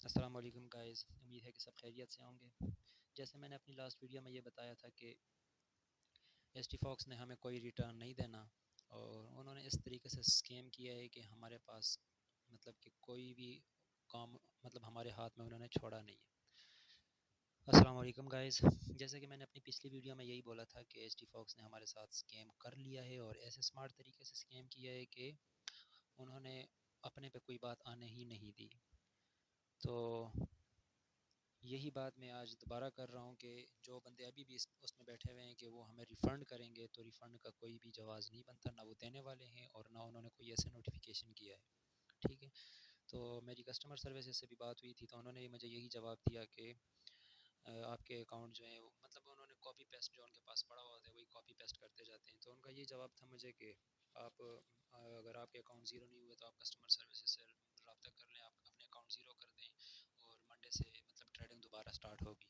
السلام علیکم گائز، امید ہے کہ سب خیریت سے ہوں گے۔ جیسے میں نے اپنی لاسٹ ویڈیو میں یہ بتایا تھا کہ ایس ٹی فاکس نے ہمیں کوئی ریٹرن نہیں دینا، اور انہوں نے اس طریقے سے اسکیم کیا ہے کہ ہمارے پاس مطلب کہ کوئی بھی کام مطلب ہمارے ہاتھ میں انہوں نے چھوڑا نہیں ہے۔ السلام علیکم گائز، جیسے کہ میں نے اپنی پچھلی ویڈیو میں یہی بولا تھا کہ ایس ٹی فاکس نے ہمارے ساتھ اسکیم کر لیا ہے، اور ایسے اسمارٹ طریقے سے اسکیم کیا ہے کہ انہوں نے اپنے پہ کوئی بات آنے ہی نہیں دی۔ تو یہی بات میں آج دوبارہ کر رہا ہوں کہ جو بندے ابھی بھی اس میں بیٹھے ہوئے ہیں کہ وہ ہمیں ریفنڈ کریں گے، تو ریفنڈ کا کوئی بھی جواز نہیں بنتا، نہ وہ دینے والے ہیں اور نہ انہوں نے کوئی ایسے نوٹیفیکیشن کیا ہے، ٹھیک ہے۔ تو میری کسٹمر سروسز سے بھی بات ہوئی تھی، تو انہوں نے مجھے یہی جواب دیا کہ آپ کے اکاؤنٹ جو ہیں مطلب انہوں نے کاپی پیسٹ جو ان کے پاس پڑا ہوا ہوتا ہے وہی کاپی پیسٹ کرتے جاتے ہیں۔ تو ان کا یہ جواب تھا مجھے کہ آپ اگر آپ کے اکاؤنٹ زیرو نہیں ہوئے تو آپ کسٹمر سروسز سے رابطہ کر لیں، آپ اپنے اکاؤنٹ زیرو کر دیں اور منڈے سے مطلب ٹریڈنگ دوبارہ سٹارٹ ہوگی۔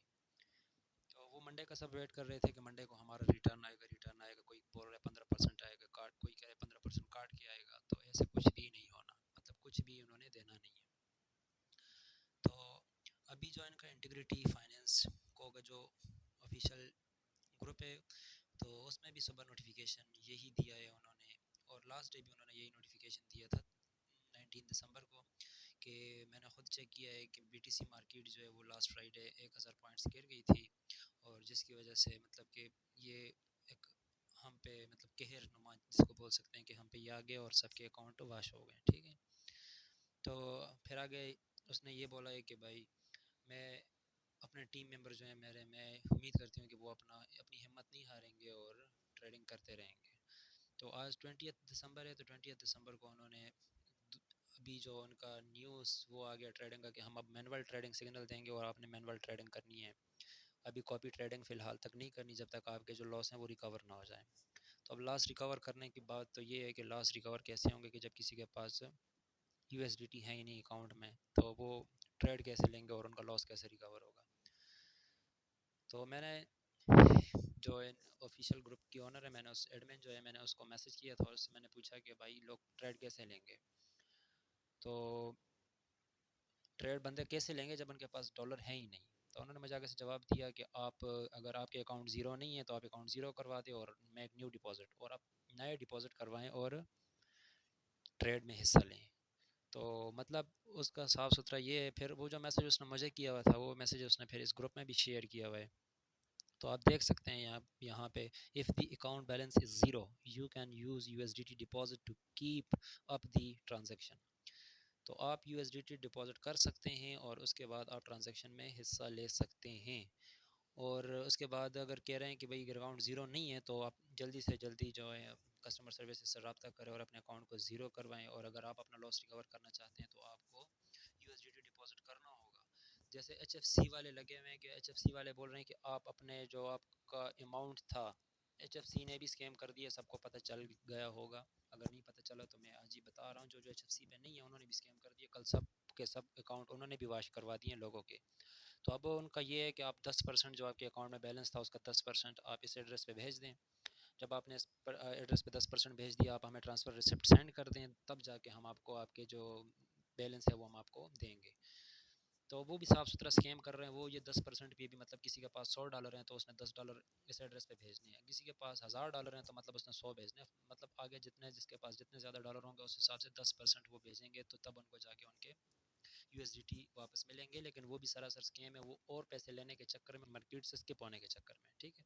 تو وہ منڈے کا سب ویٹ کر رہے تھے کہ منڈے کو ہمارا ریٹرن آئے گا، کوئی بول رہا ہے 15% آئے گا کاٹ، کوئی کہہ رہے 15% کاٹ کے آئے گا، تو ایسے کچھ بھی نہیں ہونا، مطلب کچھ بھی انہوں نے دینا نہیں ہے۔ تو ابھی جو ان کا انٹیگریٹی فائنینس کو کا جو آفیشیل گروپ ہے، تو اس میں بھی صبح نوٹیفیکیشن یہی دیا ہے انہوں نے، اور لاسٹ ڈے بھی انہوں نے یہی نوٹیفیکیشن دیا تھا 19 دسمبر کو، کہ میں نے خود چیک کیا ہے کہ بی ٹی سی مارکیٹ جو ہے وہ لاسٹ فرائیڈے 1000 پوائنٹس گر گئی تھی، اور جس کی وجہ سے مطلب کہ یہ ایک ہم پہ مطلب قہر نما جس کو بول سکتے ہیں کہ ہم پہ یہ آ گیا اور سب کے اکاؤنٹ واش ہو گئے، ٹھیک ہے۔ تو پھر آگے اس نے یہ بولا ہے کہ بھائی میں اپنے ٹیم ممبر جو ہیں میرے، میں امید کرتی ہوں کہ وہ اپنی ہمت نہیں ہاریں گے اور ٹریڈنگ کرتے رہیں گے۔ تو آج 20 دسمبر ہے، تو 20 دسمبر کو انہوں نے ابھی جو ان کا نیوز وہ آ گیا ٹریڈنگ کا کہ ہم اب مینول ٹریڈنگ سگنل دیں گے اور آپ نے مینول ٹریڈنگ کرنی ہے، ابھی کاپی ٹریڈنگ فی الحال تک نہیں کرنی جب تک آپ کے جو لاس ہیں وہ ریکور نہ ہو جائیں۔ تو اب لاس ریکور کرنے کی بات تو یہ ہے کہ لاس ریکور کیسے ہوں گے کہ جب کسی کے پاس یو ایس ڈی ٹی ہے ہی نہیں اکاؤنٹ میں، تو وہ ٹریڈ کیسے لیں گے اور ان کا لاس کیسے ریکور ہوگا۔ تو میں نے جو آفیشیل گروپ کی اونر ہے، میں نے اس ایڈمن جو ہے میں نے اس کو میسج کیا تھا اور اس سے میں نے پوچھا کہ بھائی لوگ ٹریڈ کیسے لیں گے، تو ٹریڈ بندے کیسے لیں گے جب ان کے پاس ڈالر ہے ہی نہیں۔ تو انہوں نے مجھے آگے سے جواب دیا کہ آپ اگر آپ کے اکاؤنٹ زیرو نہیں ہے تو آپ اکاؤنٹ زیرو کروا دیں اور میک نیو ڈپازٹ، اور آپ نئے ڈپازٹ کروائیں اور ٹریڈ میں حصہ لیں۔ تو مطلب اس کا صاف ستھرا یہ ہے۔ پھر وہ جو میسج اس نے مجھے کیا ہوا تھا وہ میسج اس نے پھر اس گروپ میں بھی شیئر کیا ہوا ہے، تو آپ دیکھ سکتے ہیں یہاں پہ if the account balance is zero you can use USDT deposit to keep up the transaction۔ تو آپ U S D T deposit کر سکتے ہیں اور اس کے بعد آپ ٹرانزیکشن میں حصہ لے سکتے ہیں، اور اس کے بعد اگر کہہ رہے ہیں کہ بھائی اکاؤنٹ زیرو نہیں ہے تو آپ جلدی سے جلدی جو ہے کسٹمر سروس سے رابطہ کریں اور اپنے اکاؤنٹ کو زیرو کروائیں، اور اگر آپ اپنا لاس ریکور کرنا چاہتے ہیں تو آپ کو U S D T deposit کرنا ہوگا۔ جیسے ایچ ایف سی والے لگے ہوئے ہیں کہ ایچ ایف سی والے بول رہے ہیں کہ آپ اپنے جو آپ کا اماؤنٹ تھا، ایچ ایف سی نے بھی اسکیم کر دیا، سب کو پتہ چل گیا ہوگا، اگر نہیں پتہ چلا تو میں آج ہی بتا رہا ہوں، جو ایچ ایف سی پہ نہیں ہے انہوں نے بھی اسکیم کر دیا، کل سب کے سب اکاؤنٹ انہوں نے بھی واش کروا دیے لوگوں کے۔ تو اب ان کا یہ ہے کہ آپ 10% جو آپ کے اکاؤنٹ میں بیلنس تھا اس کا 10% آپ اس ایڈریس پہ بھیج دیں، جب آپ نے اس ایڈریس پہ 10% بھیج دیا، آپ ہمیں ٹرانسفر ریسپٹ سینڈ کر دیں، تب جا کے ہم آپ کو آپ کے جو بیلنس ہے وہ ہم آپ کو دیں گے۔ تو وہ بھی صاف ستھرا اسکیم کر رہے ہیں، وہ یہ 10% پہ بھی مطلب کسی کے پاس $100 ہیں تو اس نے $10 اس ایڈریس پہ بھیجنے ہیں، کسی کے پاس $1000 ہیں تو مطلب اس نے 100 بھیجنے ہیں، مطلب آگے جتنے جس کے پاس جتنے زیادہ ڈالر ہوں گے اس حساب سے 10% وہ بھیجیں گے، تو تب ان کو جا کے ان کے یو ایس ڈی ٹی واپس ملیں گے، لیکن وہ بھی سراسر اسکیم ہے، وہ اور پیسے لینے کے چکر میں، مارکیٹ سے اسکپ ہونے کے چکر میں، ٹھیک ہے۔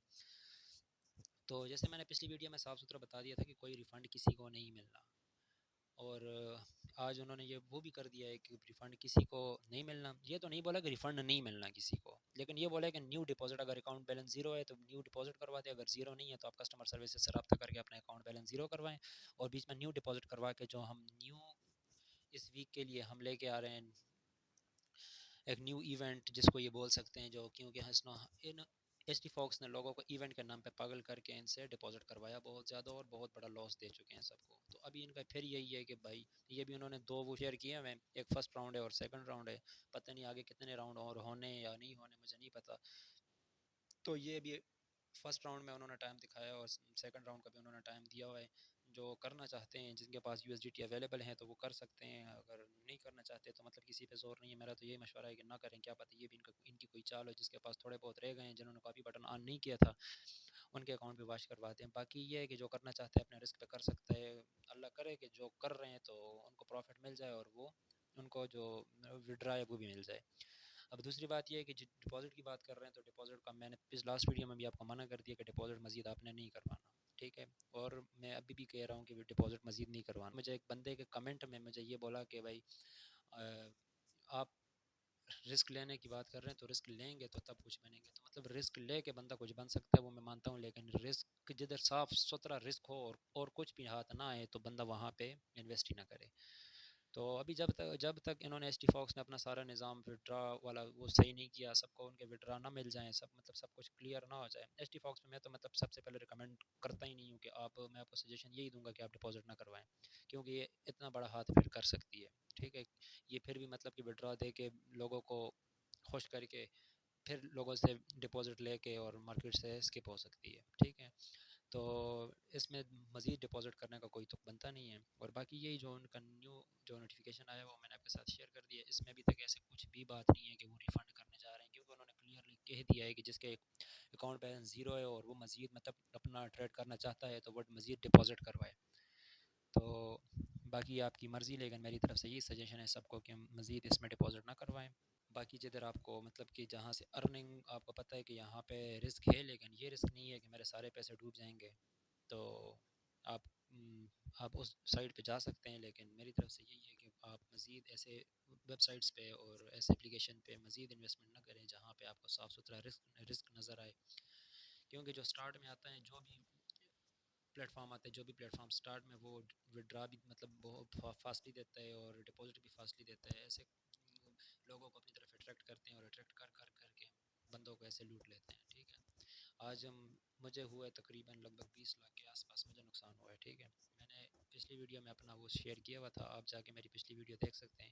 تو جیسے میں نے پچھلی ویڈیو میں صاف ستھرا بتا دیا تھا کہ کوئی ریفنڈ کسی کو نہیں ملنا، اور آج انہوں نے یہ وہ بھی کر دیا ہے کہ ریفنڈ کسی کو نہیں ملنا۔ یہ تو نہیں بولا کہ ریفنڈ نہیں ملنا کسی کو، لیکن یہ بولا کہ نیو ڈپازٹ، اگر اکاؤنٹ بیلنس زیرو ہے تو نیو ڈپازٹ کروا دیں، اگر زیرو نہیں ہے تو آپ کسٹمر سروس سے رابطہ کر کے اپنے اکاؤنٹ بیلنس زیرو کروائیں، اور بیچ میں نیو ڈپازٹ کروا کے جو ہم نیو اس ویک کے لیے ہم لے کے آ رہے ہیں ایک نیو ایونٹ جس کو یہ بول سکتے ہیں، جو کیونکہ ایس ٹی فاکس نے لوگوں کو ایونٹ کے نام پہ پاگل کر کے ان سے ڈپازٹ کروایا بہت زیادہ، اور بہت بڑا لاس دے چکے ہیں سب کو۔ تو ابھی ان کا پھر یہی ہے کہ بھائی یہ بھی انہوں نے دو وہ شیئر کیے ہوئے، ایک فرسٹ راؤنڈ ہے اور سیکنڈ راؤنڈ ہے، پتہ نہیں آگے کتنے راؤنڈ اور ہونے یا نہیں ہونے مجھے نہیں پتہ۔ تو یہ بھی فرسٹ راؤنڈ میں انہوں نے ٹائم دکھایا اور سیکنڈ راؤنڈ کا بھی انہوں نے ٹائم دیا ہوا ہے، جو کرنا چاہتے ہیں، جن کے پاس USDT اویلیبل ہیں تو وہ کر سکتے ہیں، اگر نہیں کرنا چاہتے تو مطلب کسی پہ زور نہیں ہے. میرا تو یہی مشورہ ہے کہ نہ کریں. کیا پتہ یہ بھی ان کی کوئی چال ہو، جس کے پاس تھوڑے بہت رہ گئے ہیں، جنہوں نے کاپی بٹن آن نہیں کیا تھا، ان کے اکاؤنٹ پہ واش کرواتے ہیں. باقی یہ ہے کہ جو کرنا چاہتے ہیں اپنے رسک پہ کر سکتا ہے. اللہ کرے کہ جو کر رہے ہیں تو ان کو پروفٹ مل جائے، اور وہ ان کو جو وڈرا ہے وہ بھی مل جائے. اب دوسری بات یہ ہے کہ ڈپازٹ کی بات کر رہے ہیں تو ڈپازٹ کا میں نے لاسٹ ویڈیو میں بھی آپ کو منع کر دیا کہ ڈپازٹ مزید آپ نے نہیں کروانا، ٹھیک ہے. اور میں ابھی بھی کہہ رہا ہوں کہ ڈپازٹ مزید نہیں کروانا. مجھے ایک بندے کے کمنٹ میں مجھے یہ بولا کہ بھائی آپ رسک لینے کی بات کر رہے ہیں تو رسک لیں گے تو تب کچھ بنیں گے. تو مطلب رسک لے کے بندہ کچھ بن سکتا ہے وہ میں مانتا ہوں، لیکن رسک جدھر صاف ستھرا رسک ہو اور کچھ بھی ہاتھ نہ آئے تو بندہ وہاں پہ انویسٹ ہی نہ کرے. تو ابھی جب تک انہوں نے ایس ٹی فاکس نے اپنا سارا نظام ودرا والا وہ صحیح نہیں کیا، سب کو ان کے ودرا نہ مل جائیں، سب کچھ کلیئر نہ ہو جائے. ایس ٹی فاکس میں تو مطلب سب سے پہلے ریکمینڈ کرتا ہی نہیں ہوں کہ میں آپ کو سجیشن یہی دوں گا کہ آپ ڈپازٹ نہ کروائیں، کیونکہ یہ اتنا بڑا ہاتھ پھر کر سکتی ہے، ٹھیک ہے. یہ پھر بھی مطلب کہ ودرا دے کے لوگوں کو خوش کر کے پھر لوگوں سے ڈپازٹ لے کے اور مارکیٹ سے اسکپ ہو سکتی ہے، ٹھیک ہے. تو اس میں مزید ڈپازٹ کرنے کا کوئی تو بنتا نہیں ہے. اور باقی یہی جو ان کا نیو جو نوٹیفیکیشن آیا وہ میں نے آپ کے ساتھ شیئر کر دیا. اس میں ابھی تک ایسے کچھ بھی بات نہیں ہے کہ وہ ریفنڈ کرنے جا رہے ہیں، کیونکہ انہوں نے کلیئرلی کہہ دیا ہے کہ جس کے اکاؤنٹ بیلنس زیرو ہے اور وہ مزید مطلب اپنا ٹریڈ کرنا چاہتا ہے تو وہ مزید ڈپازٹ کروائے. تو باقی آپ کی مرضی، لیکن میری طرف سے یہی سجیشن ہے سب کو کہ مزید اس میں ڈپازٹ نہ کروائیں. باقی جدھر آپ کو مطلب کہ جہاں سے ارننگ آپ کو پتہ ہے کہ یہاں پہ رسک ہے، لیکن یہ رسک نہیں ہے کہ میرے سارے پیسے ڈوب جائیں گے، تو آپ آپ اس سائٹ پہ جا سکتے ہیں. لیکن میری طرف سے یہی ہے کہ آپ مزید ایسے ویب سائٹس پہ اور ایسے اپلیکیشن پہ مزید انویسٹمنٹ نہ کریں جہاں پہ آپ کو صاف ستھرا رسک نظر آئے. کیونکہ جو اسٹارٹ میں آتا ہے، جو بھی پلیٹ فارم آتے ہیں، جو بھی پلیٹ فارم اسٹارٹ میں وہ ودرا بھی مطلب بہت فاسٹلی دیتا ہے اور ڈپازٹ بھی فاسٹلی دیتا ہے. ایسے لوگوں کو اپنی طرف اٹریکٹ کرتے ہیں اور اٹریکٹ کر کے بندوں کو ایسے لوٹ لیتے ہیں، ٹھیک ہے. آج مجھے ہوئے تقریباً لگ بھگ 20 لاکھ کے آس پاس مجھے نقصان ہوا ہے، ٹھیک ہے. میں نے پچھلی ویڈیو میں اپنا وہ شیئر کیا ہوا تھا، آپ جا کے میری پچھلی ویڈیو دیکھ سکتے ہیں.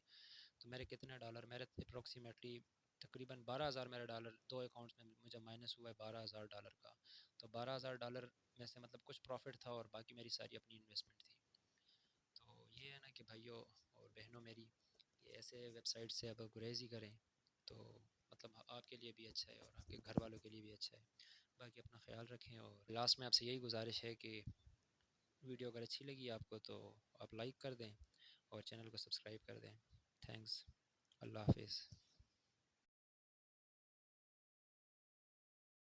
تو میرے کتنے ڈالر، میرے اپروکسیمیٹلی تقریباً 12,000 میرے ڈالر دو اکاؤنٹس میں مجھے مائنس ہوا ہے $12,000 کا. تو $12,000 میں سے مطلب کچھ پروفٹ تھا اور باقی میری ساری اپنی انویسٹمنٹ تھی. تو یہ ہے نا کہ بھائیوں اور بہنوں میری، کہ ایسے ویب سائٹ سے اب گریز ہی کریں تو مطلب آپ کے لیے بھی اچھا ہے اور آپ کے گھر والوں کے لیے بھی اچھا ہے. باقی اپنا خیال رکھیں. اور لاسٹ میں آپ سے یہی گزارش ہے کہ ویڈیو اگر اچھی لگی آپ کو تو آپ لائک کر دیں اور چینل کو سبسکرائب کر دیں. تھینکس. اللہ حافظ.